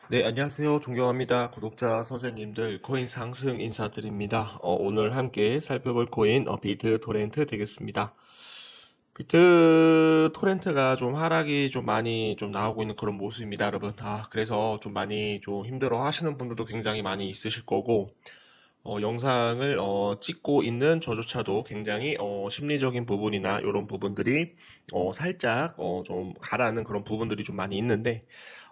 네, 안녕하세요. 존경합니다. 구독자 선생님들, 코인 상승 인사드립니다. 오늘 함께 살펴볼 코인, 비트 토렌트 되겠습니다. 비트 토렌트가 좀 하락이 좀 많이 좀 나오고 있는 그런 모습입니다, 여러분. 그래서 좀 많이 좀 힘들어 하시는 분들도 굉장히 많이 있으실 거고, 영상을, 찍고 있는 저조차도 굉장히, 심리적인 부분이나 이런 부분들이, 살짝, 좀 가라앉는 그런 부분들이 좀 많이 있는데,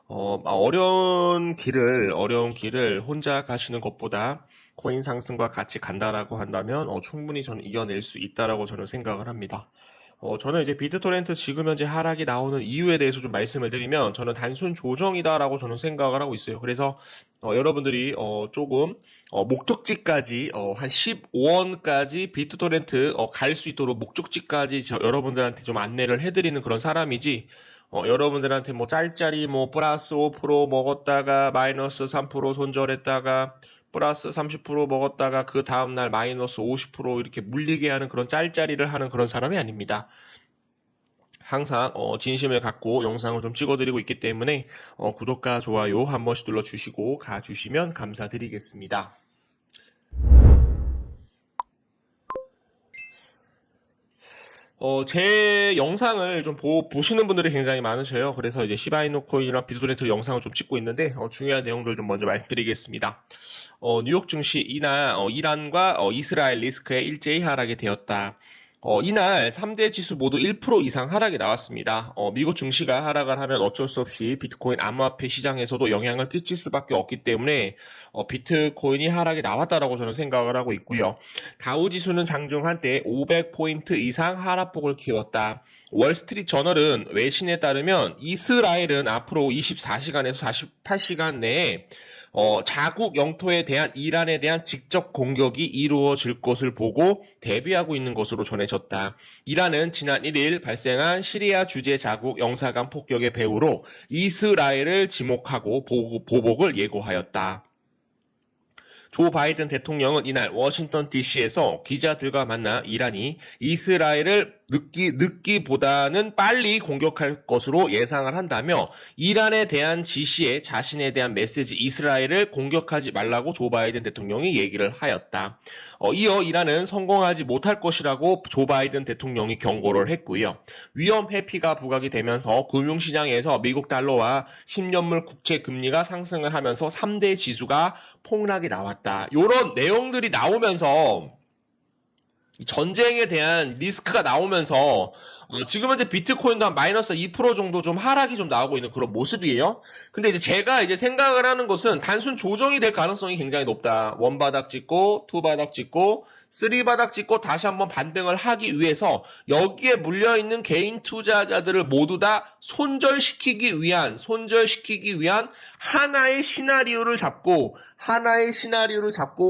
어려운 길을 혼자 가시는 것보다 코인 상승과 같이 간다라고 한다면, 충분히 저는 이겨낼 수 있다라고 저는 생각을 합니다. 저는 이제 비트토렌트 지금 현재 하락이 나오는 이유에 대해서 좀 말씀을 드리면, 저는 단순 조정이다라고 저는 생각을 하고 있어요. 그래서, 여러분들이, 조금, 목적지까지, 한 15원까지 비트토렌트, 갈 수 있도록 목적지까지 여러분들한테 좀 안내를 해드리는 그런 사람이지, 여러분들한테 뭐 짤짤이 뭐 플러스 5% 먹었다가 마이너스 3% 손절했다가 플러스 30% 먹었다가 그 다음날 마이너스 50% 이렇게 물리게 하는 그런 짤짤이를 하는 그런 사람이 아닙니다. 항상 진심을 갖고 영상을 좀 찍어드리고 있기 때문에 구독과 좋아요 한 번씩 눌러주시고 가주시면 감사드리겠습니다. 제 영상을 좀 보시는 분들이 굉장히 많으셔요. 그래서 이제 시바이노 코인이랑 비트토렌트 영상을 좀 찍고 있는데, 중요한 내용들 좀 먼저 말씀드리겠습니다. 뉴욕 증시 이날, 이란과 이스라엘 리스크에 일제히 하락이 되었다. 이날 3대 지수 모두 1% 이상 하락이 나왔습니다. 미국 증시가 하락을 하면 어쩔 수 없이 비트코인 암호화폐 시장에서도 영향을 끼칠 수밖에 없기 때문에 비트코인이 하락이 나왔다라고 저는 생각을 하고 있고요. 다우 지수는 장중 한때 500포인트 이상 하락폭을 키웠다. 월스트리트 저널은 외신에 따르면 이스라엘은 앞으로 24시간에서 48시간 내에 자국 영토에 대한 이란에 대한 직접 공격이 이루어질 것을 보고 대비하고 있는 것으로 전해졌다. 이란은 지난 1일 발생한 시리아 주재 자국 영사관 폭격의 배후로 이스라엘을 지목하고 보복을 예고하였다. 조 바이든 대통령은 이날 워싱턴 DC에서 기자들과 만나 이란이 이스라엘을 늦기보다는 빨리 공격할 것으로 예상을 한다며 이란에 대한 지시에 자신에 대한 메시지 이스라엘을 공격하지 말라고 조 바이든 대통령이 얘기를 하였다. 이어 이란은 성공하지 못할 것이라고 조 바이든 대통령이 경고를 했고요. 위험 회피가 부각이 되면서 금융시장에서 미국 달러와 10년물 국채 금리가 상승을 하면서 3대 지수가 폭락이 나왔다. 이런 내용들이 나오면서 전쟁에 대한 리스크가 나오면서 지금 현재 비트코인도 한 마이너스 2% 정도 좀 하락이 좀 나오고 있는 그런 모습이에요. 근데 이제 제가 이제 생각을 하는 것은 단순 조정이 될 가능성이 굉장히 높다. 원 바닥 찍고, 투 바닥 찍고, 쓰리 바닥 찍고 다시 한번 반등을 하기 위해서 여기에 물려있는 개인 투자자들을 모두 다 손절시키기 위한 하나의 시나리오를 잡고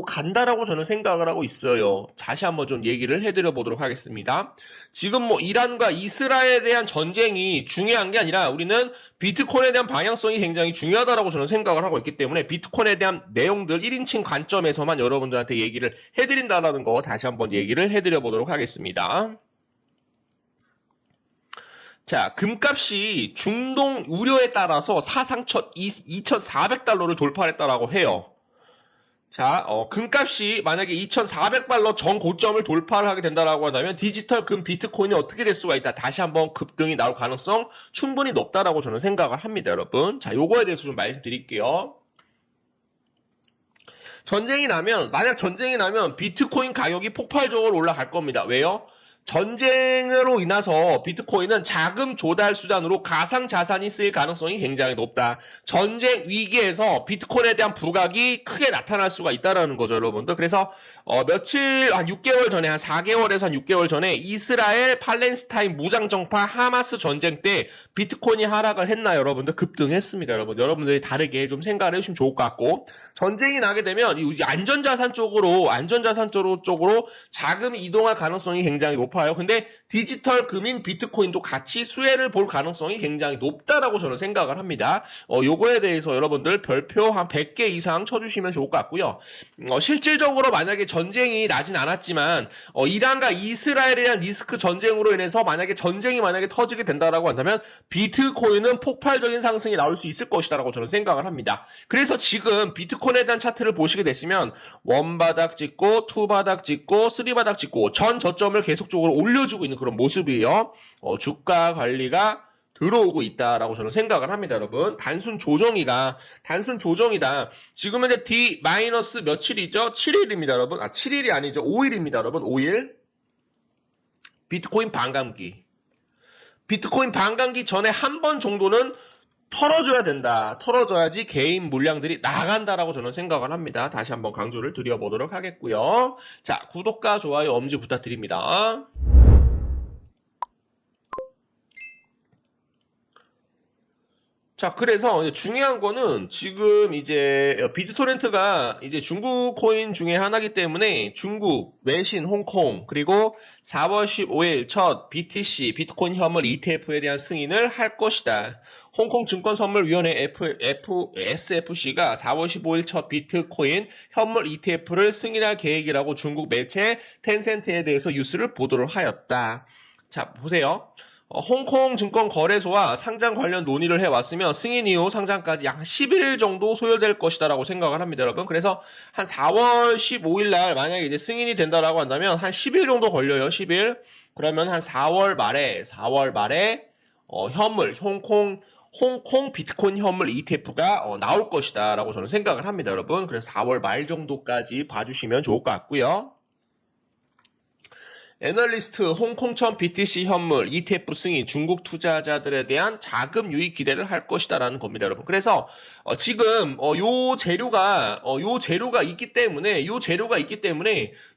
간다라고 저는 생각을 하고 있어요. 다시 한번 좀 얘기를 해드려 보도록 하겠습니다. 지금 뭐 이란과 이스라엘에 대한 전쟁이 중요한 게 아니라 우리는 비트코인에 대한 방향성이 굉장히 중요하다라고 저는 생각을 하고 있기 때문에 비트코인에 대한 내용들 1인칭 관점에서만 여러분들한테 얘기를 해드린다라는 거 다시 한번 얘기를 해드려 보도록 하겠습니다. 자, 금값이 중동 우려에 따라서 사상 첫 2,400달러를 돌파했다라고 해요. 자, 금값이 만약에 2,400달러 전 고점을 돌파를 하게 된다라고 한다면 디지털 금 비트코인이 어떻게 될 수가 있다. 다시 한번 급등이 나올 가능성 충분히 높다라고 저는 생각을 합니다, 여러분. 자, 요거에 대해서 좀 말씀드릴게요. 만약 전쟁이 나면 비트코인 가격이 폭발적으로 올라갈 겁니다. 왜요? 전쟁으로 인해서 비트코인은 자금 조달 수단으로 가상 자산이 쓰일 가능성이 굉장히 높다. 전쟁 위기에서 비트코인에 대한 부각이 크게 나타날 수가 있다라는 거죠, 여러분들. 그래서 한 6개월 전에, 한 4개월에서 한 6개월 전에 이스라엘 팔레스타인 무장정파 하마스 전쟁 때 비트코인이 하락을 했나요, 여러분들? 급등했습니다, 여러분. 여러분들이 다르게 좀 생각을 해주시면 좋을 것 같고, 전쟁이 나게 되면 안전자산 쪽으로 자금이 이동할 가능성이 굉장히 높아요. 높아요. 근데 디지털 금인 비트코인도 같이 수혜를 볼 가능성이 굉장히 높다라고 저는 생각을 합니다. 요거에 대해서 여러분들 별표 한 100개 이상 쳐주시면 좋을 것 같고요. 실질적으로 만약에 전쟁이 나진 않았지만 이란과 이스라엘에 대한 리스크 전쟁으로 인해서 만약에 전쟁이 터지게 된다라고 한다면 비트코인은 폭발적인 상승이 나올 수 있을 것이다라고 저는 생각을 합니다. 그래서 지금 비트코인에 대한 차트를 보시게 되시면 원바닥 찍고 투바닥 찍고 쓰리바닥 찍고 전 저점을 계속적으로 올려주고 있는 그런 모습이에요. 주가 관리가 들어오고 있다라고 저는 생각을 합니다, 여러분. 단순 조정이다. 지금 현재 D- 며칠이죠? 7일입니다, 여러분. 7일이 아니죠. 5일입니다, 여러분. 5일. 비트코인 반감기. 비트코인 반감기 전에 한 번 정도는 털어줘야 된다. 털어줘야지 개인 물량들이 나간다라고 저는 생각을 합니다. 다시 한번 강조를 드려보도록 하겠고요. 자, 구독과 좋아요 엄지 부탁드립니다. 자, 그래서 중요한 거는 지금 이제 비트토렌트가 이제 중국 코인 중에 하나이기 때문에 중국, 외신, 홍콩, 그리고 4월 15일 첫 BTC, 비트코인 현물 ETF에 대한 승인을 할 것이다. 홍콩 증권선물위원회 SFC가 4월 15일 첫 비트코인 현물 ETF를 승인할 계획이라고 중국 매체 텐센트에 대해서 뉴스를 보도록 하였다. 자, 보세요. 홍콩 증권 거래소와 상장 관련 논의를 해왔으며 승인 이후 상장까지 약 10일 정도 소요될 것이다라고 생각을 합니다, 여러분. 그래서 한 4월 15일 날 만약에 이제 승인이 된다라고 한다면 한 10일 정도 걸려요, 10일. 그러면 한 4월 말에 현물, 홍콩 비트코인 현물 ETF가 나올 것이다라고 저는 생각을 합니다, 여러분. 그래서 4월 말 정도까지 봐주시면 좋을 것 같고요. 애널리스트 홍콩천 BTC 현물 ETF 승인 중국 투자자들에 대한 자금 유입 기대를 할 것이다라는 겁니다, 여러분. 그래서 지금 요 재료가 있기 때문에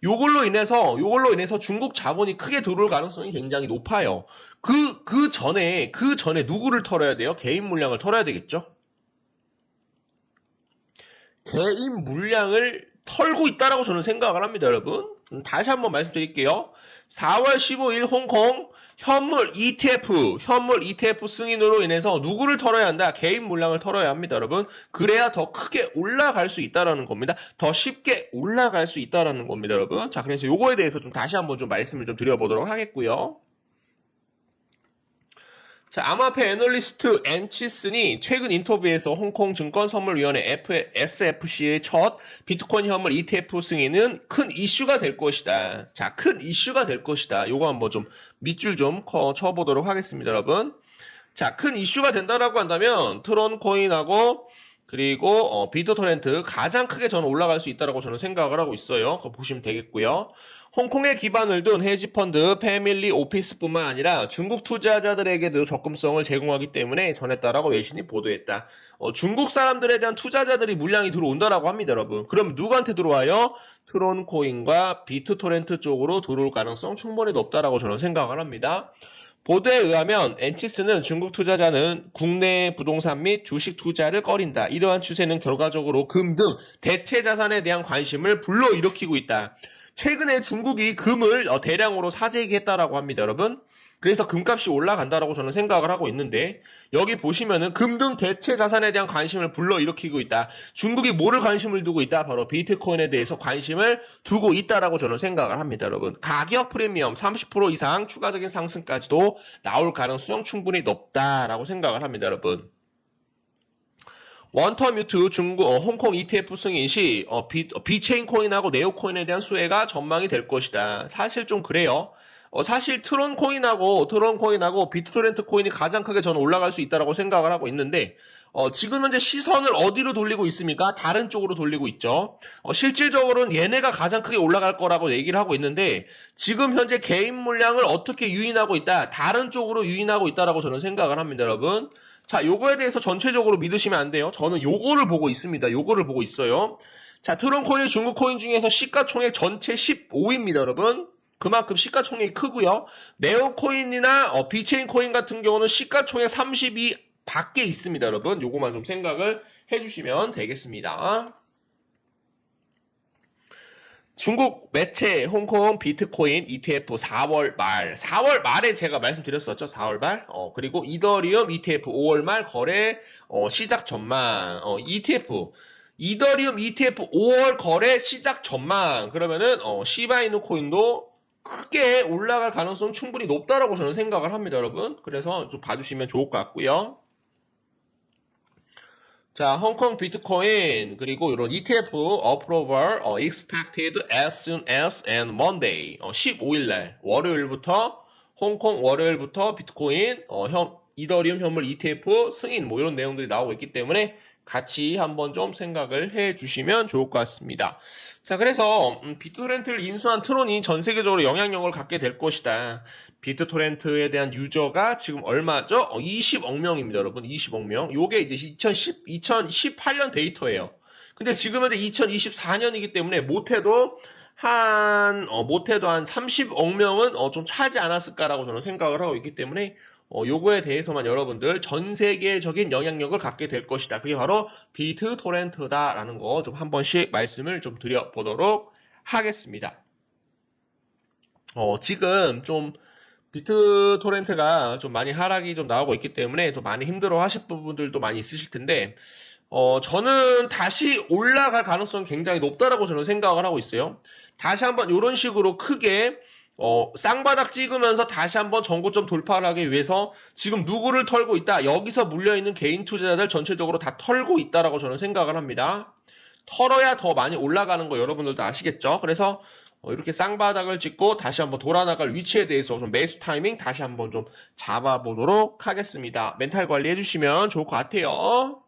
요걸로 인해서 중국 자본이 크게 들어올 가능성이 굉장히 높아요. 그 전에 누구를 털어야 돼요? 개인 물량을 털어야 되겠죠? 개인 물량을 털고 있다라고 저는 생각을 합니다, 여러분. 다시 한번 말씀드릴게요. 4월 15일 홍콩 현물 ETF 승인으로 인해서 누구를 털어야 한다? 개인 물량을 털어야 합니다, 여러분. 그래야 더 크게 올라갈 수 있다라는 겁니다. 더 쉽게 올라갈 수 있다라는 겁니다, 여러분. 자, 그래서 요거에 대해서 좀 다시 한번 좀 말씀을 좀 드려보도록 하겠고요. 자, 암호화폐 애널리스트 앤치슨이 최근 인터뷰에서 홍콩 증권선물위원회 SFC의 첫 비트코인 현물 ETF 승인은 큰 이슈가 될 것이다. 자, 큰 이슈가 될 것이다. 요거 한번 좀 밑줄 좀 쳐보도록 하겠습니다, 여러분. 자, 큰 이슈가 된다라고 한다면 트론코인하고 그리고 비트토렌트 가장 크게 저는 올라갈 수 있다라고 저는 생각을 하고 있어요. 그거 보시면 되겠고요. 홍콩에 기반을 둔 헤지펀드, 패밀리 오피스뿐만 아니라 중국 투자자들에게도 접근성을 제공하기 때문에 전했다라고 외신이 보도했다. 중국 사람들에 대한 투자자들이 물량이 들어온다라고 합니다, 여러분. 그럼 누구한테 들어와요? 트론코인과 비트토렌트 쪽으로 들어올 가능성 충분히 높다라고 저는 생각을 합니다. 보도에 의하면 앤치스는 중국 투자자는 국내 부동산 및 주식 투자를 꺼린다. 이러한 추세는 결과적으로 금 등 대체 자산에 대한 관심을 불러일으키고 있다. 최근에 중국이 금을 대량으로 사재기했다라고 합니다, 여러분. 그래서 금값이 올라간다라고 저는 생각을 하고 있는데 여기 보시면은 금 등 대체 자산에 대한 관심을 불러일으키고 있다. 중국이 뭐를 관심을 두고 있다? 바로 비트코인에 대해서 관심을 두고 있다라고 저는 생각을 합니다, 여러분. 가격 프리미엄 30% 이상 추가적인 상승까지도 나올 가능성 충분히 높다라고 생각을 합니다, 여러분. 원터뮤트 홍콩 ETF 승인 시 비체인 코인하고 네오 코인에 대한 수혜가 전망이 될 것이다. 사실 좀 그래요. 사실 트론 코인하고 비트토렌트 코인이 가장 크게 저는 올라갈 수 있다라고 생각을 하고 있는데 지금 현재 시선을 어디로 돌리고 있습니까? 다른 쪽으로 돌리고 있죠. 실질적으로는 얘네가 가장 크게 올라갈 거라고 얘기를 하고 있는데 지금 현재 개인 물량을 어떻게 유인하고 있다? 다른 쪽으로 유인하고 있다라고 저는 생각을 합니다, 여러분. 자, 요거에 대해서 전체적으로 믿으시면 안 돼요. 저는 요거를 보고 있습니다. 요거를 보고 있어요. 자, 트론 코인이 중국 코인 중에서 시가총액 전체 15위입니다, 여러분. 그만큼 시가총액이 크고요. 네오코인이나 비체인 코인 같은 경우는 시가총액 32 밖에 있습니다, 여러분. 요거만 좀 생각을 해주시면 되겠습니다. 중국 매체 홍콩 비트코인 ETF 4월 말에 제가 말씀드렸었죠. 4월 말. 그리고 이더리움 ETF 5월 말 거래 시작 전망. 이더리움 ETF 5월 거래 시작 전망. 그러면은 시바이누 코인도 크게 올라갈 가능성 충분히 높다라고 저는 생각을 합니다, 여러분. 그래서 좀 봐주시면 좋을 것 같고요. 자, 홍콩 비트코인 그리고 이런 ETF approval expected as soon as and Monday 15일 날 월요일부터 홍콩 월요일부터 비트코인 이더리움 현물 ETF 승인 뭐 이런 내용들이 나오고 있기 때문에 같이 한번 좀 생각을 해 주시면 좋을 것 같습니다. 자, 그래서 비트토렌트를 인수한 트론이 전 세계적으로 영향력을 갖게 될 것이다. 비트토렌트에 대한 유저가 지금 얼마죠? 20억 명입니다, 여러분. 20억 명. 요게 이제 2018년 데이터예요. 근데 지금 현재 2024년이기 때문에 못해도 한 30억 명은 좀 차지 않았을까라고 저는 생각을 하고 있기 때문에 요거에 대해서만 여러분들 전 세계적인 영향력을 갖게 될 것이다. 그게 바로 비트토렌트다라는 거 좀 한 번씩 말씀을 좀 드려보도록 하겠습니다. 지금 좀 비트토렌트가 좀 많이 하락이 좀 나오고 있기 때문에 또 많이 힘들어 하실 부분들도 많이 있으실 텐데, 저는 다시 올라갈 가능성이 굉장히 높다라고 저는 생각을 하고 있어요. 다시 한번 이런 식으로 크게 쌍바닥 찍으면서 다시 한번 전고점 돌파를 하기 위해서 지금 누구를 털고 있다? 여기서 물려있는 개인 투자자들 전체적으로 다 털고 있다라고 저는 생각을 합니다. 털어야 더 많이 올라가는 거 여러분들도 아시겠죠? 그래서 이렇게 쌍바닥을 찍고 다시 한번 돌아나갈 위치에 대해서 좀 매수 타이밍 다시 한번 좀 잡아보도록 하겠습니다. 멘탈 관리 해주시면 좋을 것 같아요.